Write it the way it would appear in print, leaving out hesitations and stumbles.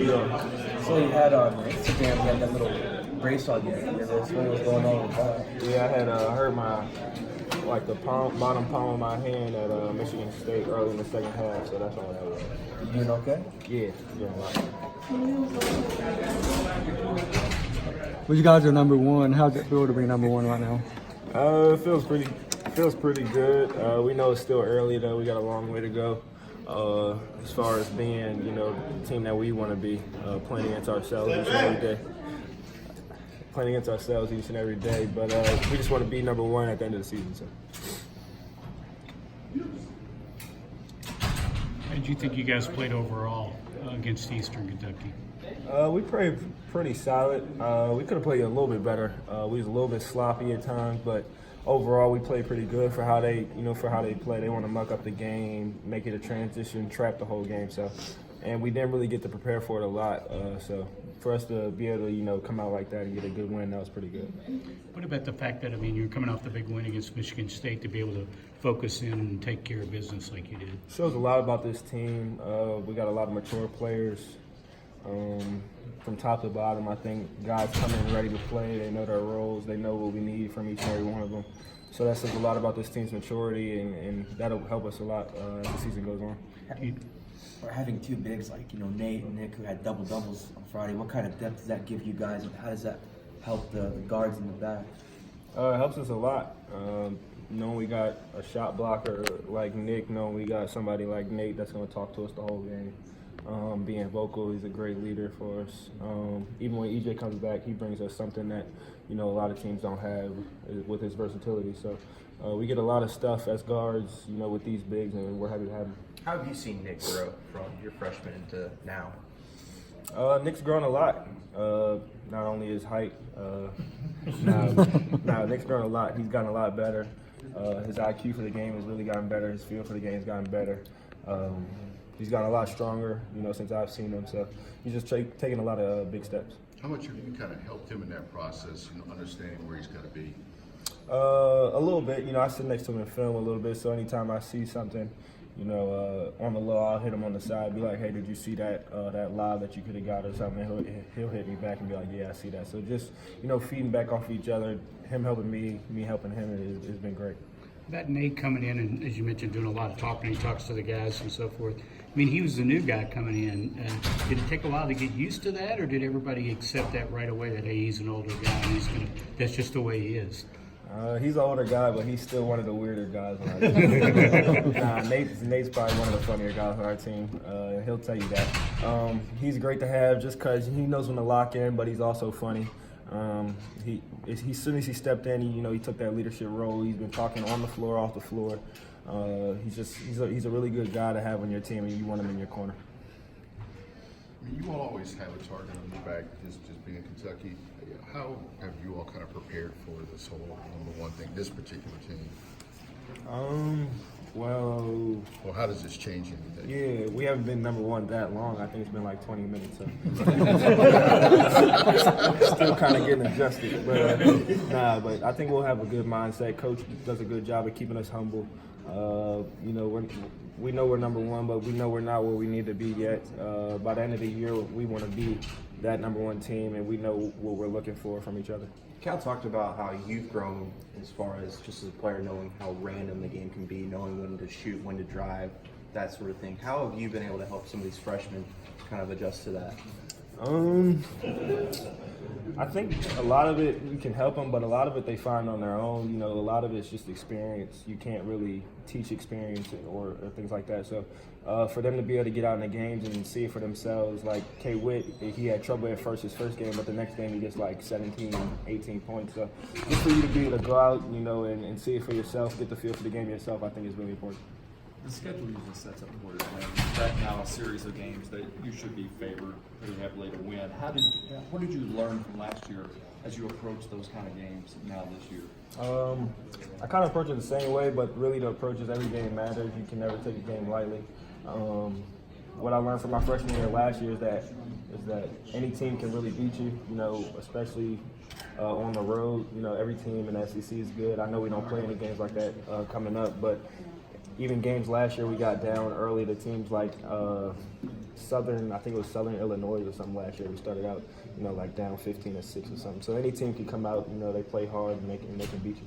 doing? So you had on Instagram, you had that little brace on you. What was going on with that? Yeah, I had hurt my the bottom palm of my hand at Michigan State early in the second half, so that's all that was. You doing okay? Yeah, doing a lot. Well, you guys are number one. How's it feel to be number one right now? It feels pretty good. We know it's still early though. We got a long way to go. As far as being, the team that we want to be, playing against ourselves each and every day. Playing against ourselves each and every day, but we just want to be number one at the end of the season. So. How did you think you guys played overall against Eastern Kentucky? We played pretty solid. We could have played a little bit better. We was a little bit sloppy at times, but overall we played pretty good for how they play. They want to muck up the game, make it a transition, trap the whole game. So, and we didn't really get to prepare for it a lot. So for us to be able to come out like that and get a good win, that was pretty good. What about the fact that you're coming off the big win against Michigan State to be able to focus in and take care of business like you did? Shows a lot about this team. We got a lot of mature players. From top to bottom, I think guys come in ready to play. They know their roles. They know what we need from each and every one of them. So that says a lot about this team's maturity, and that'll help us a lot as the season goes on. Or having two bigs like Nate and Nick who had doubles on Friday, what kind of depth does that give you guys, and how does that help the guards in the back? It helps us a lot. Knowing we got a shot blocker like Nick, knowing we got somebody like Nate that's going to talk to us the whole game. Being vocal, he's a great leader for us. Even when EJ comes back, he brings us something that a lot of teams don't have with his versatility. So we get a lot of stuff as guards, with these bigs, and we're happy to have him. How have you seen Nick grow from your freshman into now? Nick's grown a lot. Not only his height, Nick's grown a lot. He's gotten a lot better. His IQ for the game has really gotten better. His feel for the game has gotten better. He's gotten a lot stronger, since I've seen him. So he's just taking a lot of big steps. How much have you kind of helped him in that process, understanding where he's got to be? A little bit. I sit next to him and film a little bit. So anytime I see something, on the low, I'll hit him on the side, be like, hey, did you see that lob that you could have got or something? And he'll hit me back and be like, yeah, I see that. So just, feeding back off each other, him helping me helping him, has been great. That Nate coming in and, as you mentioned, doing a lot of talking, he talks to the guys and so forth. He was the new guy coming in. Did it take a while to get used to that, or did everybody accept that right away, that, hey, he's an older guy and that's just the way he is? He's an older guy, but he's still one of the weirder guys on our team. Nate's probably one of the funnier guys on our team. He'll tell you that. He's great to have just because he knows when to lock in, but he's also funny. As soon as he stepped in, he took that leadership role. He's been talking on the floor, off the floor. He's a really good guy to have on your team, and you want him in your corner. You all always have a target on your back, just being in Kentucky. How have you all kind of prepared for this whole number one thing, this particular team? Well, how does this change anything? Yeah, we haven't been number one that long. I think it's been like 20 minutes. So. Still kind of getting adjusted. But I think we'll have a good mindset. Coach does a good job of keeping us humble. We know we're number one, but we know we're not where we need to be yet. By the end of the year, we want to be that number one team, and we know what we're looking for from each other. Cal talked about how you've grown as far as just as a player, knowing how random the game can be, knowing when to shoot, when to drive, that sort of thing. How have you been able to help some of these freshmen kind of adjust to that? I think a lot of it you can help them, but a lot of it they find on their own. A lot of it's just experience. You can't really teach experience or things like that. So for them to be able to get out in the games and see it for themselves, like K. Witt, he had trouble at his first game, but the next game he gets like 17, 18 points. So just for you to be able to go out, and see it for yourself, get the feel for the game yourself, I think is really important. The schedule usually sets up for you to win. Right now, a series of games that you should be favored pretty heavily to win. What did you learn from last year as you approach those kind of games now this year? I kind of approach it the same way, but really the approach is every game matters. You can never take a game lightly. What I learned from my freshman year last year is that any team can really beat you, especially on the road. Every team in the SEC is good. I know we don't play any games like that coming up, but even games last year we got down early to teams like Southern, I think it was Southern Illinois or something last year. We started out, like down 15 or 6 or something. So any team can come out, they play hard and they can beat you.